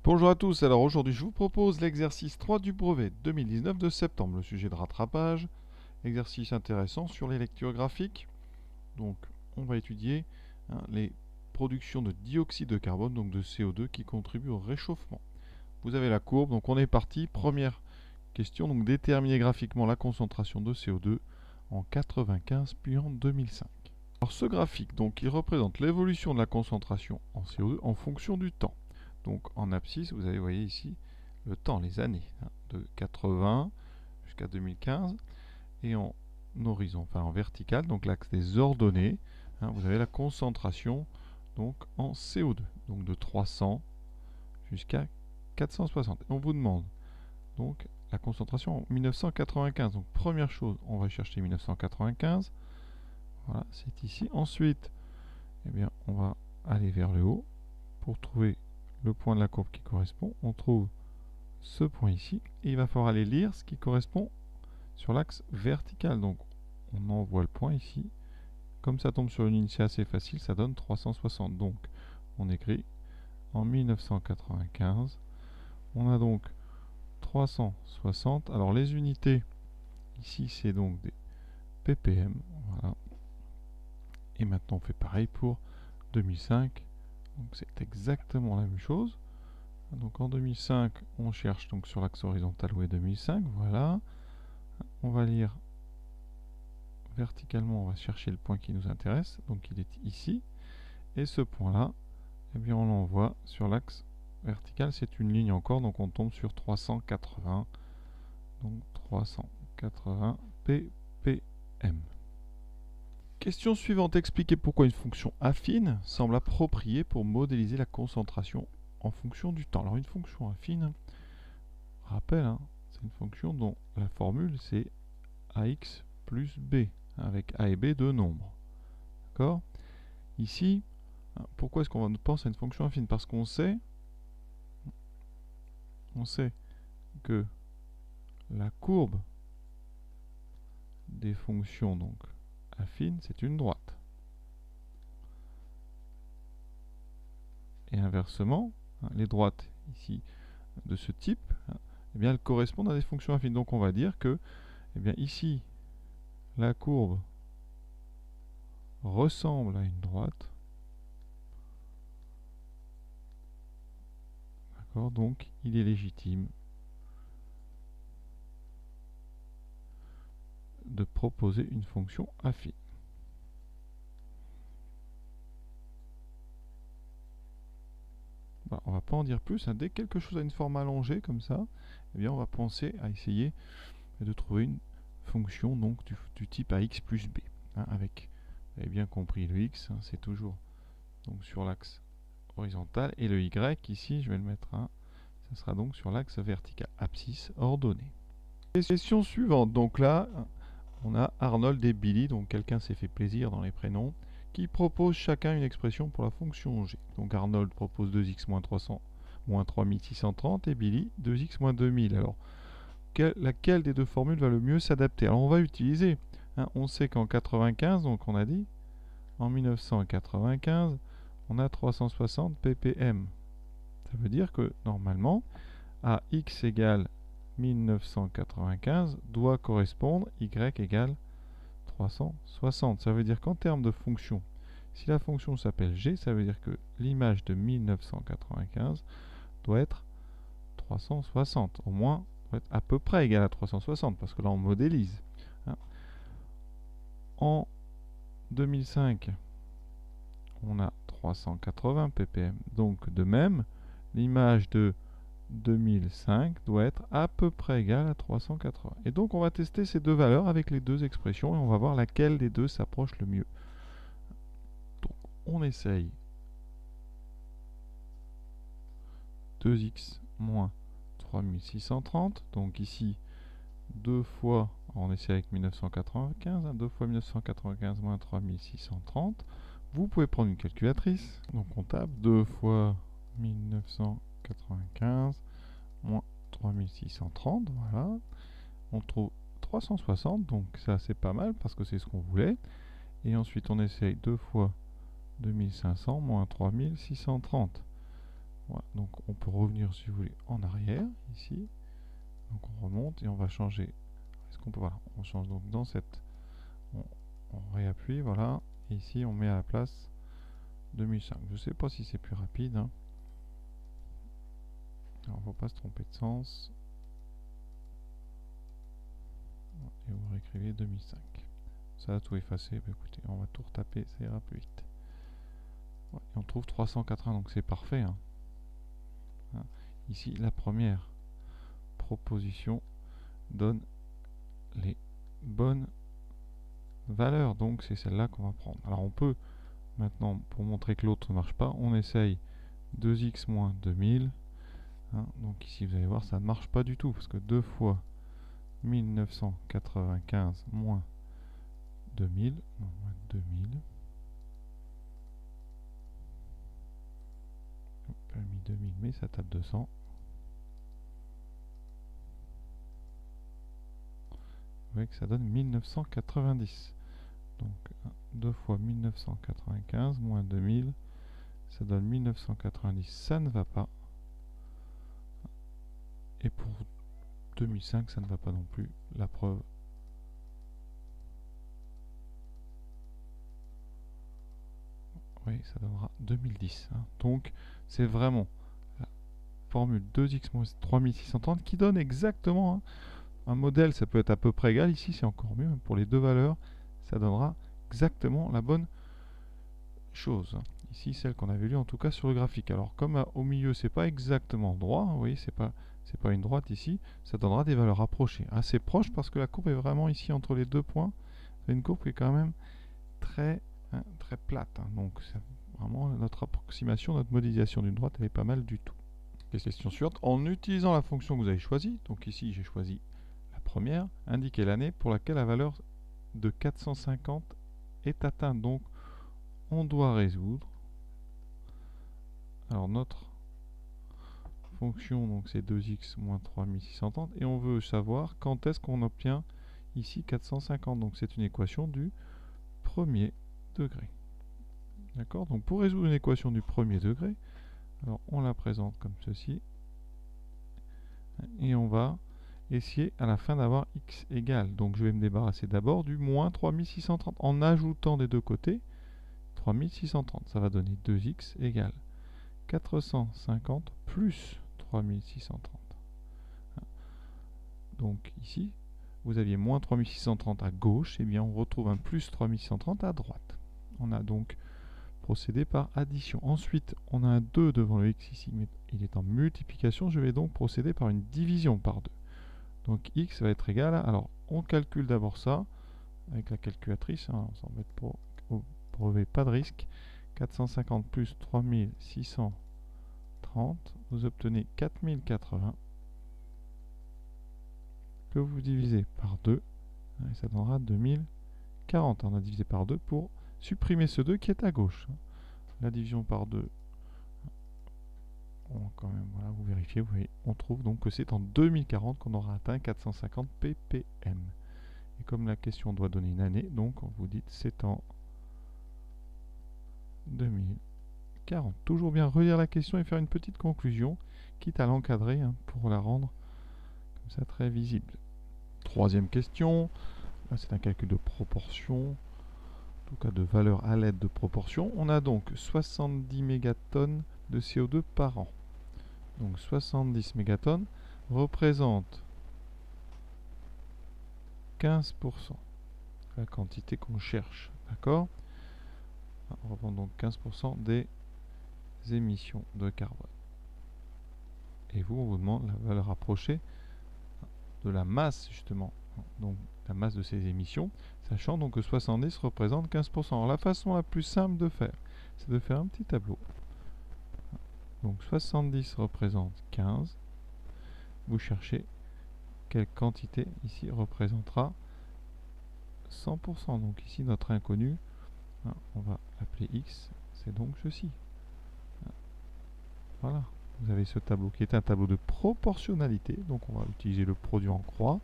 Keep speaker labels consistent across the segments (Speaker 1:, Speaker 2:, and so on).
Speaker 1: Bonjour à tous, alors aujourd'hui je vous propose l'exercice 3 du brevet 2019 de septembre, le sujet de rattrapage, exercice intéressant sur les lectures graphiques. Donc on va étudier les productions de dioxyde de carbone, donc de CO2 qui contribuent au réchauffement. Vous avez la courbe, donc on est parti, première question, donc déterminer graphiquement la concentration de CO2 en 95 puis en 2005. Alors ce graphique, donc il représente l'évolution de la concentration en CO2 en fonction du temps. Donc en abscisse, vous avez, voyez ici, le temps, les années, de 80 jusqu'à 2015. Et en horizon, enfin en vertical, donc l'axe des ordonnées, vous avez la concentration donc en CO2, donc de 300 jusqu'à 460. Et on vous demande donc la concentration en 1995. Donc première chose, on va chercher 1995. Voilà, c'est ici. Ensuite, eh bien, on va aller vers le haut pour trouver le point de la courbe qui correspond. On trouve ce point ici et il va falloir aller lire ce qui correspond sur l'axe vertical. Donc on envoie le point ici. Comme ça tombe sur une ligne, c'est assez facile, ça donne 360. Donc on écrit en 1995. On a donc 360. Alors les unités, ici c'est donc des ppm. Voilà. Et maintenant on fait pareil pour 2005. Donc c'est exactement la même chose. Donc en 2005, on cherche donc sur l'axe horizontal où est 2005. Voilà. On va lire verticalement, on va chercher le point qui nous intéresse. Donc il est ici. Et ce point-là, eh bien on l'envoie sur l'axe vertical. C'est une ligne encore, donc on tombe sur 380. Donc 380 ppm. Question suivante, expliquer pourquoi une fonction affine semble appropriée pour modéliser la concentration en fonction du temps. Alors une fonction affine, rappel, c'est une fonction dont la formule c'est ax plus b, avec a et b deux nombres. D'accord? Ici, pourquoi est-ce qu'on pense à une fonction affine? Parce qu'on sait que la courbe des fonctions donc affines, c'est une droite. Et inversement, les droites ici de ce type, eh bien, elles correspondent à des fonctions affines. Donc on va dire que eh bien, ici, la courbe ressemble à une droite. D'accord? Donc il est légitime de proposer une fonction affine. On ne va pas en dire plus. Dès que quelque chose a une forme allongée comme ça, eh bien, on va penser à essayer de trouver une fonction donc, du type ax plus b. Avec, vous avez bien compris, le x, c'est toujours donc, sur l'axe horizontal. Et le y, ici, je vais le mettre, ça sera donc sur l'axe vertical. Abscisse ordonnée. Question suivante. Donc là, on a Arnold et Billy, donc quelqu'un s'est fait plaisir dans les prénoms, qui proposent chacun une expression pour la fonction g. Donc Arnold propose 2x moins 300 moins 3630 et Billy 2x moins 2000. Alors, laquelle des deux formules va le mieux s'adapter? Alors on va utiliser, on sait qu'en 95, donc on a dit, en 1995, on a 360 ppm. Ça veut dire que normalement, à x égale 1995 doit correspondre y égale 360. Ça veut dire qu'en termes de fonction, si la fonction s'appelle g, ça veut dire que l'image de 1995 doit être 360. Au moins, doit être à peu près égal à 360, parce que là on modélise. En 2005, on a 380 ppm. Donc de même, l'image de 2005 doit être à peu près égale à 380. Et donc on va tester ces deux valeurs avec les deux expressions et on va voir laquelle des deux s'approche le mieux. Donc on essaye 2x moins 3630. Donc ici, 2 fois, on essaie avec 1995, 2 fois 1995 moins 3630. Vous pouvez prendre une calculatrice. Donc on tape 2 fois 1995 moins 3630, voilà. On trouve 360, donc ça c'est pas mal parce que c'est ce qu'on voulait. Et ensuite on essaye 2 fois 2500 moins 3630. Voilà, donc on peut revenir si vous voulez en arrière ici. Donc on remonte et on va changer. Est-ce qu'on peut, voilà, on change donc dans cette, on réappuie, voilà, et ici on met à la place 2005. Je sais pas si c'est plus rapide, hein. Alors faut pas se tromper de sens. Et vous réécrivez 2005. Ça a tout effacé. Bah, écoutez, on va tout retaper, ça ira plus vite. Ouais, et on trouve 380, donc c'est parfait, hein. Hein. Ici, la première proposition donne les bonnes valeurs, donc c'est celle-là qu'on va prendre. Alors on peut maintenant, pour montrer que l'autre ne marche pas, on essaye 2x moins 2000. Hein, donc ici vous allez voir, ça ne marche pas du tout, parce que 2 fois 1995 moins 2000, non, moins 2000. Pas mis 2000, mais ça tape 200. Vous voyez que ça donne 1990. Donc 2 fois 1995 moins 2000, ça donne 1990, ça ne va pas. Et pour 2005, ça ne va pas non plus. La preuve. Oui, ça donnera 2010. Hein. Donc, c'est vraiment la formule 2x moins 3630 qui donne exactement, hein, un modèle. Ça peut être à peu près égal. Ici, c'est encore mieux. Pour les deux valeurs, ça donnera exactement la bonne chose. Ici, celle qu'on avait lue en tout cas sur le graphique. Alors, comme au milieu, c'est pas exactement droit, vous voyez, c'est pas une droite ici, ça donnera des valeurs approchées, assez proches, parce que la courbe est vraiment ici entre les 2 points. C'est une courbe qui est quand même très plate. Hein. Donc, c'est vraiment notre approximation, notre modélisation d'une droite, elle est pas mal du tout. Question suivante. En utilisant la fonction que vous avez choisie, donc ici j'ai choisi la première, indiquez l'année pour laquelle la valeur de 450 est atteinte. Donc, on doit résoudre. Alors, notre fonction, donc c'est 2x moins 3630, et on veut savoir quand est-ce qu'on obtient ici 450. Donc c'est une équation du premier degré. D'accord? Donc pour résoudre une équation du premier degré, alors on la présente comme ceci, et on va essayer à la fin d'avoir x égale. Donc je vais me débarrasser d'abord du moins 3630 en ajoutant des deux côtés 3630. Ça va donner 2x égale 450 plus 3630. Donc ici, vous aviez moins 3630 à gauche, et bien on retrouve un plus 3630 à droite. On a donc procédé par addition. Ensuite, on a un 2 devant le x ici, mais il est en multiplication. Je vais donc procéder par une division par 2. Donc x va être égal à... Alors, on calcule d'abord ça avec la calculatrice. Hein, on s'embête pas, au brevet, pas de risque. 450 plus 3630, vous obtenez 4080 que vous divisez par 2, et ça donnera 2040. On a divisé par 2 pour supprimer ce 2 qui est à gauche. La division par 2, on quand même, voilà, vous vérifiez, vous voyez, on trouve donc que c'est en 2040 qu'on aura atteint 450 ppm. Et comme la question doit donner une année, donc vous dites c'est en 2040. Toujours bien relire la question et faire une petite conclusion, quitte à l'encadrer, hein, pour la rendre comme ça très visible. Troisième question, là c'est un calcul de proportion, en tout cas de valeur à l'aide de proportion. On a donc 70 mégatonnes de CO2 par an. Donc 70 mégatonnes représente 15% de la quantité qu'on cherche. D'accord? On reprend donc 15% des émissions de carbone. Et vous, on vous demande la valeur approchée de la masse, justement. Donc la masse de ces émissions, sachant donc que 70 représente 15%. Alors la façon la plus simple de faire, c'est de faire un petit tableau. Donc 70 représente 15. Vous cherchez quelle quantité ici représentera 100%. Donc ici notre inconnu, on va l'appeler x, c'est donc ceci. Voilà, vous avez ce tableau qui est un tableau de proportionnalité. Donc on va utiliser le produit en croix.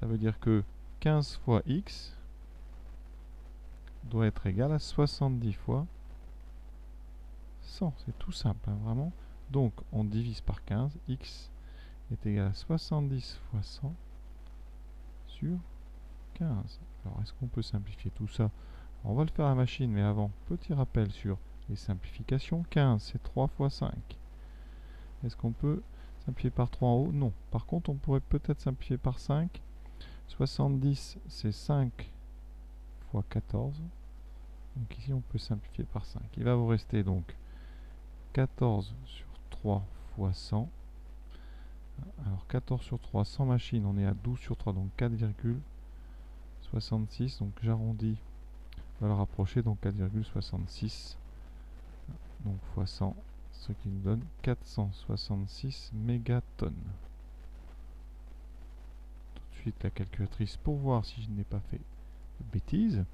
Speaker 1: Ça veut dire que 15 fois x doit être égal à 70 fois 100. C'est tout simple, hein, vraiment. Donc on divise par 15, x est égal à 70 fois 100 sur 15. Alors est-ce qu'on peut simplifier tout ça? Alors, on va le faire à la machine, mais avant, petit rappel sur les simplifications. 15 c'est 3 fois 5. Est-ce qu'on peut simplifier par 3 en haut? Non. Par contre, on pourrait peut-être simplifier par 5. 70 c'est 5 fois 14. Donc ici on peut simplifier par 5. Il va vous rester donc 14 sur 3 fois 100. Alors 14 sur 3, 100 machines, on est à 12 sur 3, donc 4,66. Donc j'arrondis, on va le rapprocher, donc 4,66. Donc fois 100, ce qui nous donne 466 mégatonnes. Tout de suite la calculatrice pour voir si je n'ai pas fait de bêtises.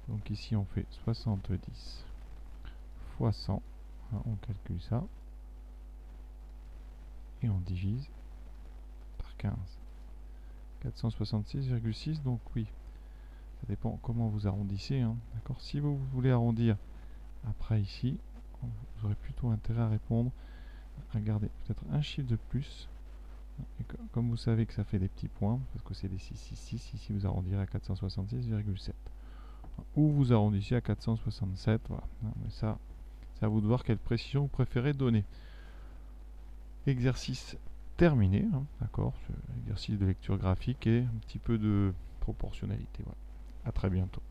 Speaker 1: Donc ici on fait 70 fois 100, on calcule ça, et on divise par 15. 466,6, donc oui, ça dépend comment vous arrondissez, hein, d'accord. Si vous voulez arrondir après ici, vous aurez plutôt intérêt à répondre, à garder peut-être un chiffre de plus, et comme vous savez que ça fait des petits points, parce que c'est des 666, ici vous arrondirez à 466,7. Ou vous arrondissez à 467, voilà. Mais ça, c'est à vous de voir quelle précision vous préférez donner. Exercice terminé, hein, d'accord, exercice de lecture graphique et un petit peu de proportionnalité. Voilà. À très bientôt.